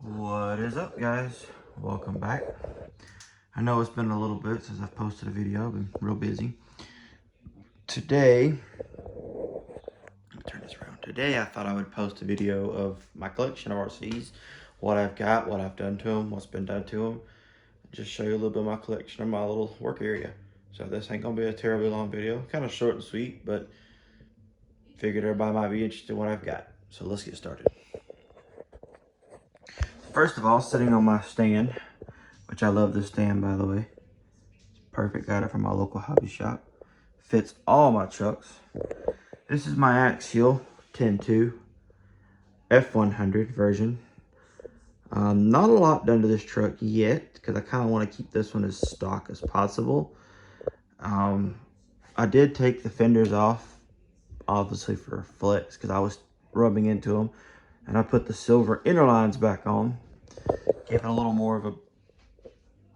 What is up, guys? Welcome back. I know it's been a little bit since I've posted a video. I've been real busy. Today, let me turn this around. Today, I thought I would post a video of my collection of RCs, what I've got, what I've done to them, what's been done to them. Just show you a little bit of my collection of my little work area. So this ain't gonna be a terribly long video. Kind of short and sweet, but figured everybody might be interested in what I've got. So let's get started. First of all, sitting on my stand, which I love this stand, by the way. It's perfect. Got it from my local hobby shop. Fits all my trucks. This is my Axial 10.2 F100 version. Not a lot done to this truck yet because I kind of want to keep this one as stock as possible. I did take the fenders off, obviously for flex, because I was rubbing into them. And I put the silver inner lines back on. Gave it a little more of a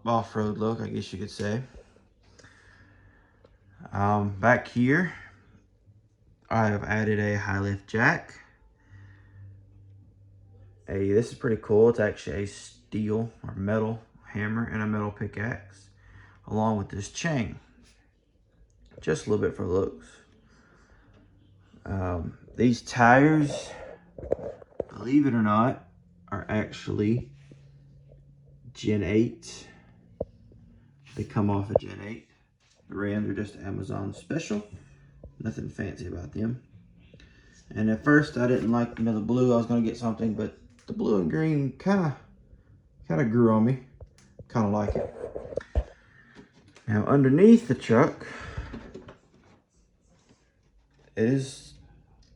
off-road look, I guess you could say. Back here, I have added a high lift jack. This is pretty cool. It's actually a steel or metal hammer and a metal pickaxe, along with this chain. Just a little bit for looks. These tires, believe it or not, are actually Gen 8. They come off of Gen 8. The rims are just Amazon special. Nothing fancy about them. And at first I didn't like, the blue. I was gonna get something, but the blue and green kind of grew on me. Kind of like it. Now underneath the truck is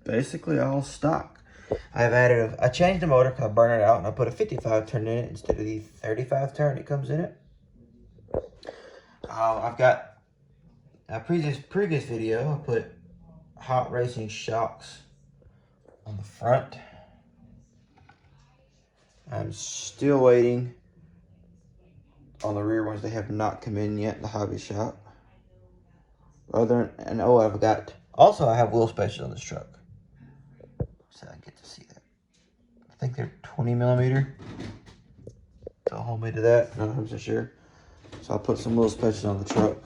basically all stock. I've added I changed the motor because I burned it out, and I put a 55 turn in it instead of the 35 turn that comes in it. I've got a previous video. I put hot racing shocks on the front. I'm still waiting on the rear ones. They have not come in yet in the hobby shop. Also I have wheel spacers on this truck. So I get to see that. I think they're 20 millimeter. Don't hold me to that, not 100% sure. So I'll put some wheel spacers on the truck.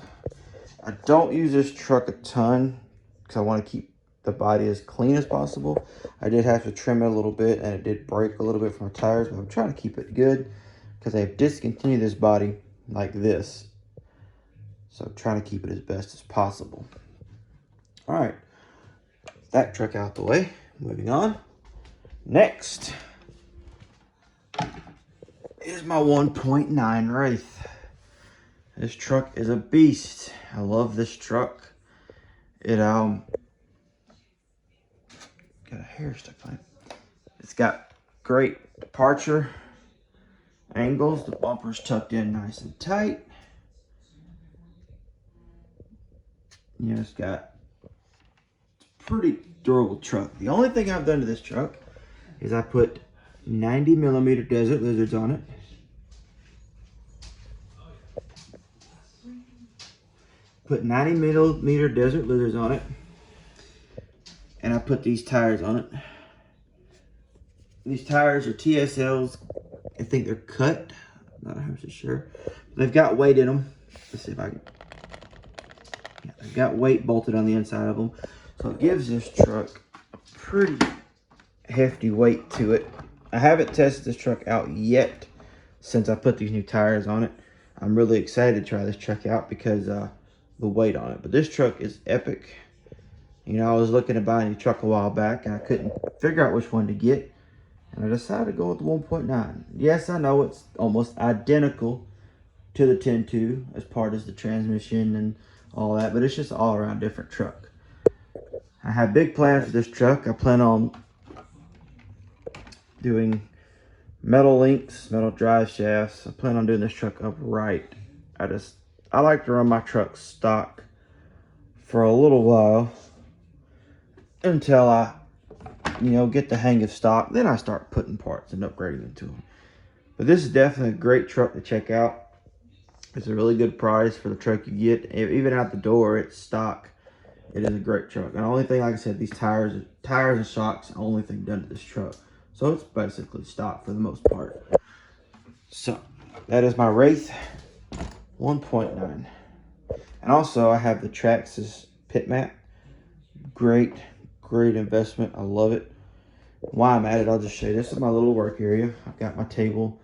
I don't use this truck a ton because I want to keep the body as clean as possible. I did have to trim it a little bit, and it did break a little bit from the tires, but I'm trying to keep it good because I've discontinued this body like this. So I'm trying to keep it as best as possible. All right, that truck out the way. Moving on. Next is my 1.9 Wraith. This truck is a beast. I love this truck. It got a hair stuck on it. It's got great departure angles. The bumper's tucked in nice and tight. It's got a pretty durable truck. The only thing I've done to this truck is I put 90 millimeter Desert Lizards on it. Put 90 millimeter Desert Lizards on it. And I put these tires on it. These tires are TSLs. I think they're cut. I'm not 100% sure. They've got weight in them. Let's see if I can. Yeah, they've got weight bolted on the inside of them. So it gives this truck a pretty hefty weight to it. I haven't tested this truck out yet since I put these new tires on it. I'm really excited to try this truck out because the weight on it. But this truck is epic. I was looking to buy a new truck a while back, and I couldn't figure out which one to get. And I decided to go with the 1.9. Yes, I know it's almost identical to the 10.2 as part of the transmission and all that, but it's just an all-around different truck. I have big plans for this truck. I plan on doing metal links, metal drive shafts. I plan on doing this truck upright. I like to run my truck stock for a little while until I get the hang of stock. Then I start putting parts and upgrading them to them. But this is definitely a great truck to check out. It's a really good price for the truck you get. Even out the door, it's stock. It is a great truck. And the only thing, like I said, these tires and shocks, the only thing done to this truck. So it's basically stock for the most part. So that is my Wraith 1.9. And also I have the Traxxas pit mat. Great investment. I love it. While I'm at it, I'll just show you. This is my little work area. I've got my table,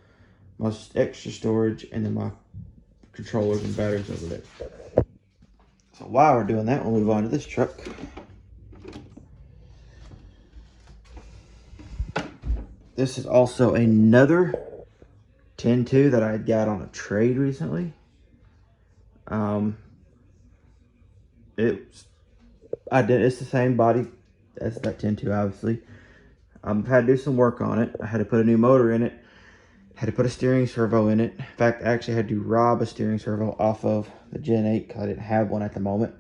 my extra storage, and then my controllers and batteries over there. So while we're doing that, we'll move on to this truck. This is also another 10.2 that I got on a trade recently. It's the same body as that 10.2, obviously. I've had to do some work on it. I had to put a new motor in it. Had to put a steering servo in it. In fact, I actually had to rob a steering servo off of the Gen 8 because I didn't have one at the moment.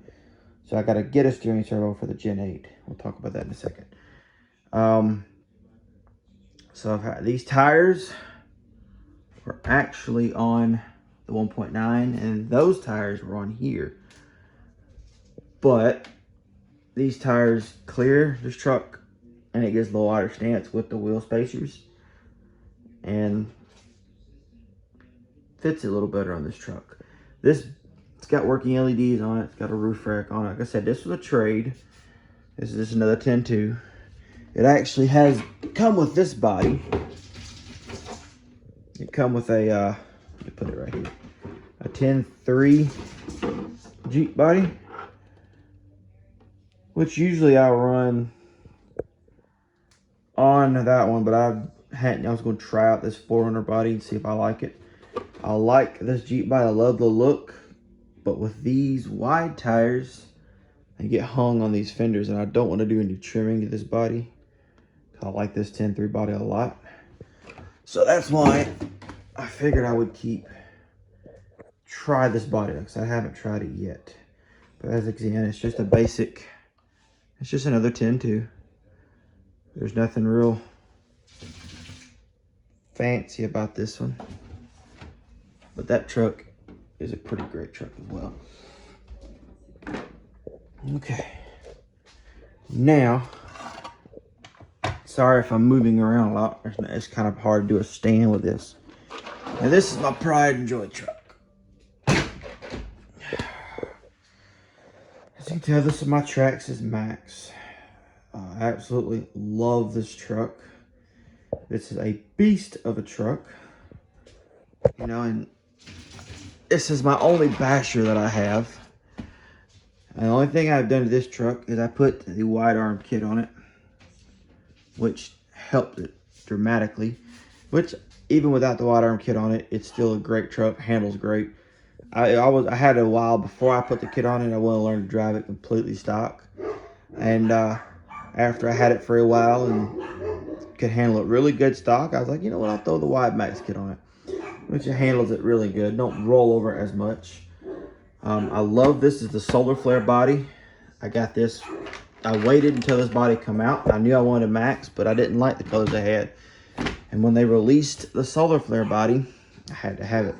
So I got to get a steering servo for the Gen 8. We'll talk about that in a second. So I've had these tires were actually on the 1.9 and those tires were on here. But these tires clear this truck and it gives the wider stance with the wheel spacers and fits it a little better on this truck. It's got working LEDs on it. It's got a roof rack on it. Like I said, this was a trade. This is just another 10.2. It actually has come with this body. It come with a, let me put it right here, a 10.3 Jeep body, which usually I run on that one, but I was going to try out this 400 body and see if I like it. I like this Jeep body. I love the look, but with these wide tires, they get hung on these fenders, and I don't want to do any trimming to this body. I like this 10.3 body a lot. So that's why I figured I would try this body, because I haven't tried it yet. But as again, it's just a basic, it's just another 10.2. There's nothing real fancy about this one. But that truck is a pretty great truck as well. Okay. Now, sorry if I'm moving around a lot. It's kind of hard to do a stand with this. And this is my pride and joy truck. As you can tell, this is my Traxxas Max. I absolutely love this truck. This is a beast of a truck. You know, and this is my only basher that I have. And the only thing I've done to this truck is I put the wide arm kit on it, which helped it dramatically. Which, even without the wide arm kit on it, it's still a great truck. Handles great. I had it a while before I put the kit on it. I wanted to learn to drive it completely stock. And after I had it for a while and could handle it really good stock, I was like, you know what, I'll throw the wide max kit on it, which it handles it really good. Don't roll over as much. I love this. Is the solar flare body. I got this. I waited until this body come out. I knew I wanted a max, but I didn't like the colors they had. And when they released the solar flare body, I had to have it.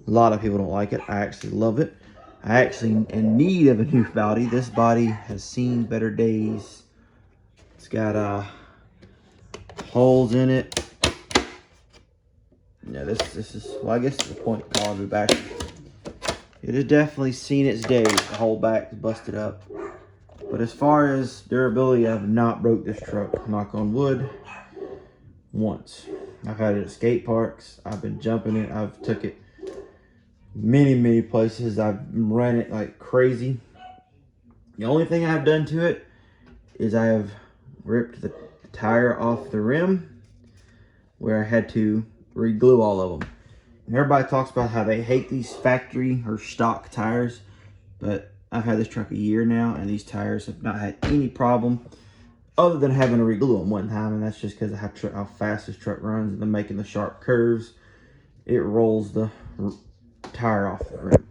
A lot of people don't like it. I actually love it. I actually in need of a new body. This body has seen better days. It's got holes in it. Yeah, this is, well, I guess it's the point of calling it back. It has definitely seen its days. The whole back is busted up. But as far as durability, I have not broke this truck, knock on wood, once. I've had it at skate parks. I've been jumping it. I've took it many places. I've ran it like crazy. The only thing I've done to it is I have ripped the tire off the rim where I had to re-glue all of them. And everybody talks about how they hate these factory or stock tires, but I've had this truck a year now and these tires have not had any problem other than having to re-glue them one time, and that's just because of how fast this truck runs and then making the sharp curves. It rolls the tire off the rim.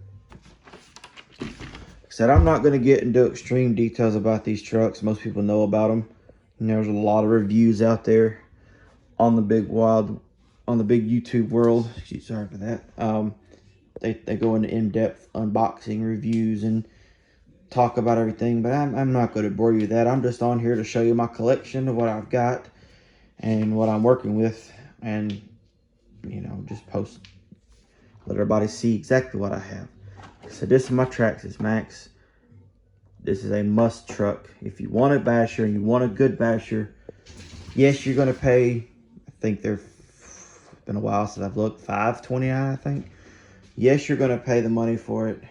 Like I said, I'm not going to get into extreme details about these trucks. Most people know about them. And there's a lot of reviews out there on the big YouTube world. Sorry for that. They go into in-depth unboxing reviews and talk about everything, but I'm not going to bore you with that. I'm just on here to show you my collection of what I've got and what I'm working with, and you know, just post, let everybody see exactly what I have. So this is my Traxxas Max. This is a must truck. If you want a basher and you want a good basher, yes, you're gonna pay, I think they're, been a while since I've looked, $529, I think. Yes, you're gonna pay the money for it,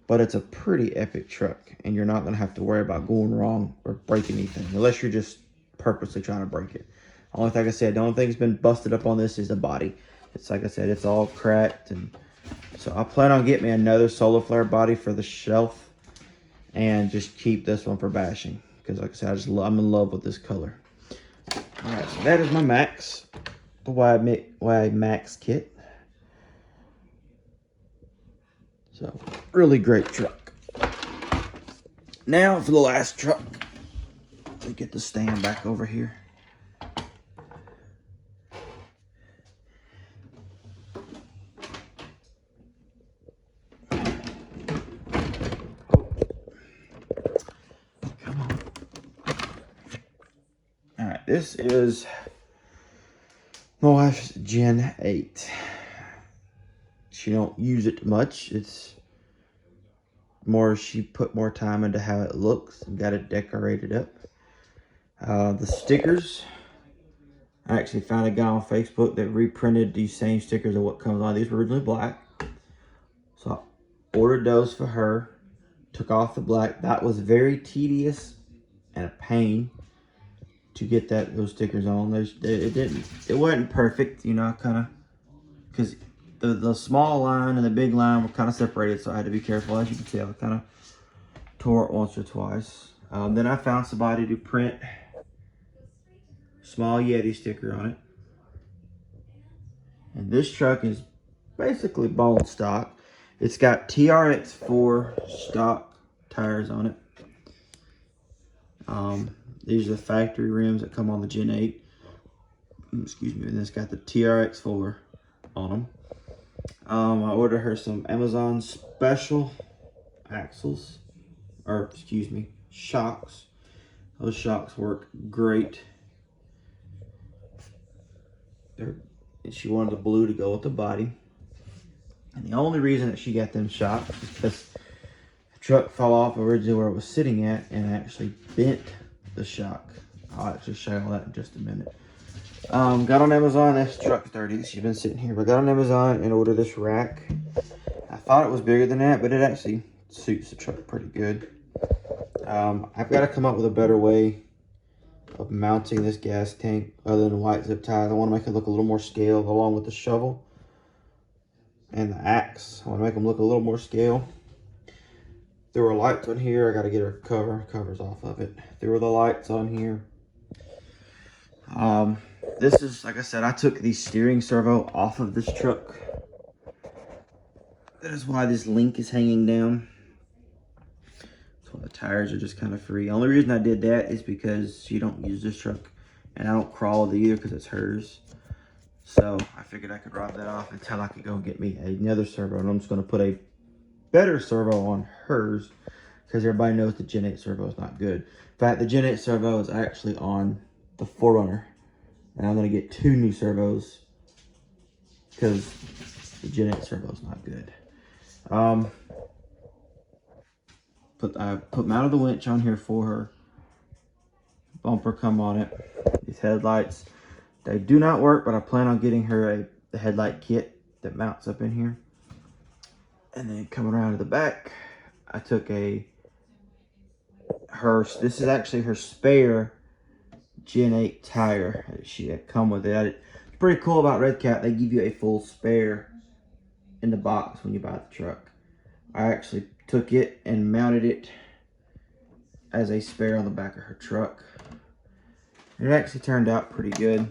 but it's a pretty epic truck, and you're not gonna have to worry about going wrong or breaking anything, unless you're just purposely trying to break it. Only thing, like I said, the only thing that's been busted up on this is the body. It's like I said, it's all cracked, and so I plan on getting me another Solar Flare body for the shelf, and just keep this one for bashing, because like I said, I'm in love with this color. All right, so that is my Max, the Y Max kit. So really great truck. Now for the last truck. Let me get the stand back over here. Come on. All right, this is my wife's Gen 8. She don't use it much. It's more, she put more time into how it looks and got it decorated up. The stickers, I actually found a guy on Facebook that reprinted these same stickers of what comes on. These were originally black. So I ordered those for her. Took off the black. That was very tedious and a pain to get those stickers on. It wasn't perfect, you know, kind of, because the small line and the big line were kind of separated, so I had to be careful. As you can see, I kind of tore it once or twice. Then I found somebody to print small Yeti sticker on it. And this truck is basically bone stock. It's got TRX4 stock tires on it. These are the factory rims that come on the Gen 8. Excuse me, and it's got the TRX4 on them. I ordered her some Amazon special axles, or excuse me, shocks. Those shocks work great. And she wanted the blue to go with the body. And the only reason that she got them shocks is because the truck fell off originally where it was sitting at and actually bent the shock. I'll actually show you all that in just a minute. Got on Amazon, that's truck 30. She's been sitting here, but got on Amazon and ordered this rack. I thought it was bigger than that, but it actually suits the truck pretty good. I've got to come up with a better way of mounting this gas tank other than white zip ties. I want to make it look a little more scaled along with the shovel and the axe. I want to make them look a little more scale. There were lights on here. I got to get her covers off of it. There were the lights on here. This is, like I said, I took the steering servo off of this truck. That is why this link is hanging down. So the tires are just kind of free. The only reason I did that is because she don't use this truck, and I don't crawl with it either because it's hers. So I figured I could rob that off until I could go get me another servo, and I'm just going to put a better servo on hers because everybody knows the Gen 8 servo is not good. In fact, the Gen 8 servo is actually on the 4Runner, and I'm going to get 2 new servos because the Gen 8 servo is not good. I mounted the winch on here for her. Bumper come on it. These headlights, they do not work, but I plan on getting her the headlight kit that mounts up in here. And then coming around to the back, I took this is actually her spare Gen 8 tire that she had come with it. It's pretty cool about Red Cat, they give you a full spare in the box when you buy the truck. I actually took it and mounted it as a spare on the back of her truck. It actually turned out pretty good.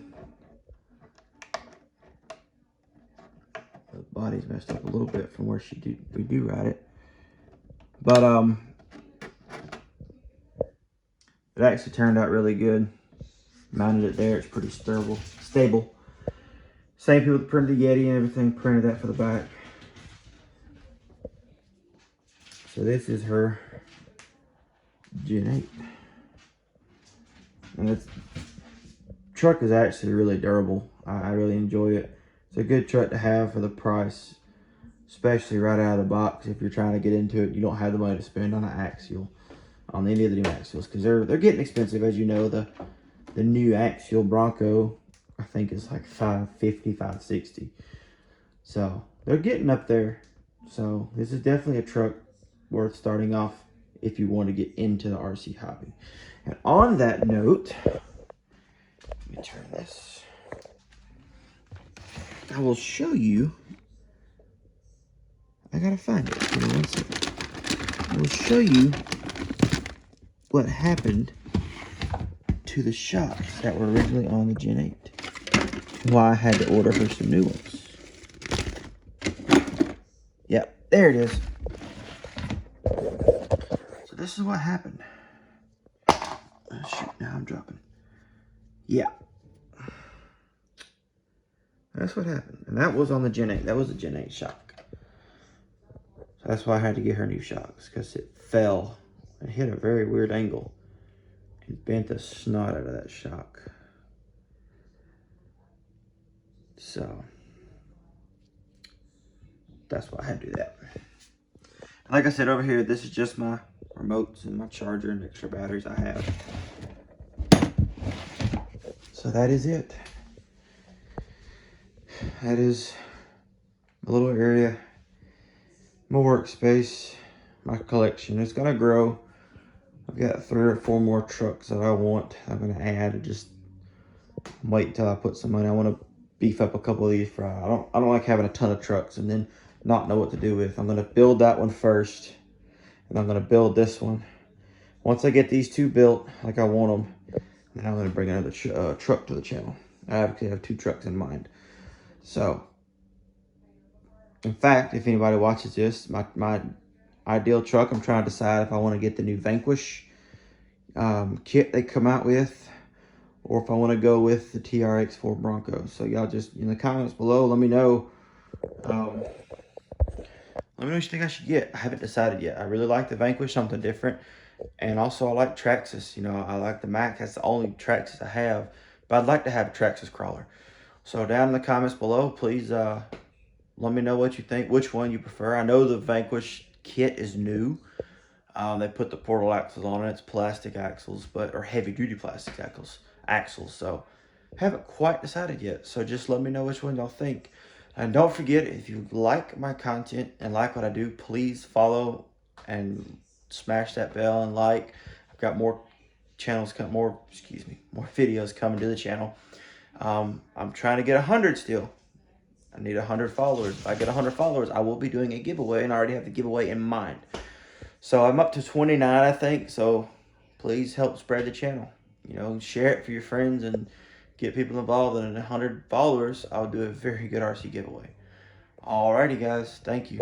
The body's messed up a little bit from where we do ride it. But it actually turned out really good. Mounted it there, it's pretty stable. Same people that printed the Yeti and everything, printed that for the back. So this is her Gen 8. And it's truck is actually really durable. I really enjoy it. It's a good truck to have for the price, especially right out of the box. If you're trying to get into it, you don't have the money to spend on an Axial, on any of the new Axials, because they're getting expensive. As you know, the new Axial Bronco, I think, is like $550, $560. So they're getting up there. So this is definitely a truck worth starting off if you want to get into the RC hobby. And on that note, let me turn this. I will show you. I gotta find it. Give me 1 second. I will show you what happened to the shocks that were originally on the Gen 8. Why I had to order her some new ones. Yep, there it is. So this is what happened. Oh, shoot, now I'm dropping. Yeah. That's what happened. And that was on the Gen 8. That was a Gen 8 shock. So that's why I had to get her new shocks, because it fell and hit a very weird angle and bent the snot out of that shock. So that's why I had to do that. And like I said, over here, this is just my remotes and my charger and extra batteries I have. So that is it. That is a little area, my workspace, my collection. It's gonna grow. I've got 3 or 4 more trucks that I want. I'm gonna add and just wait until I put some money. I want to beef up a couple of these. I don't like having a ton of trucks and then not know what to do with. I'm gonna build that one first, and I'm gonna build this one. Once I get these 2 built like I want them, then I'm gonna bring another truck to the channel. I actually have 2 trucks in mind. So, in fact, if anybody watches this, my ideal truck, I'm trying to decide if I want to get the new Vanquish kit they come out with, or if I want to go with the TRX4 Bronco. So y'all just in the comments below, let me know. Let me know what you think I should get. I haven't decided yet. I really like the Vanquish, something different. And also I like Traxxas. You know, I like the Mac. That's the only Traxxas I have. But I'd like to have a Traxxas crawler. So down in the comments below, please let me know what you think, which one you prefer. I know the Vanquish kit is new. They put the portal axles on it. It's plastic axles, or heavy duty plastic axles. So haven't quite decided yet. So just let me know which one y'all think. And don't forget, if you like my content and like what I do, please follow and smash that bell and like. I've got more videos coming to the channel. I'm trying to get 100 still. I need 100 followers. If I get 100 followers, I will be doing a giveaway, and I already have the giveaway in mind. So I'm up to 29, I think. So please help spread the channel. You know, share it for your friends and get people involved. And at 100 followers, I'll do a very good RC giveaway. Alrighty, guys. Thank you.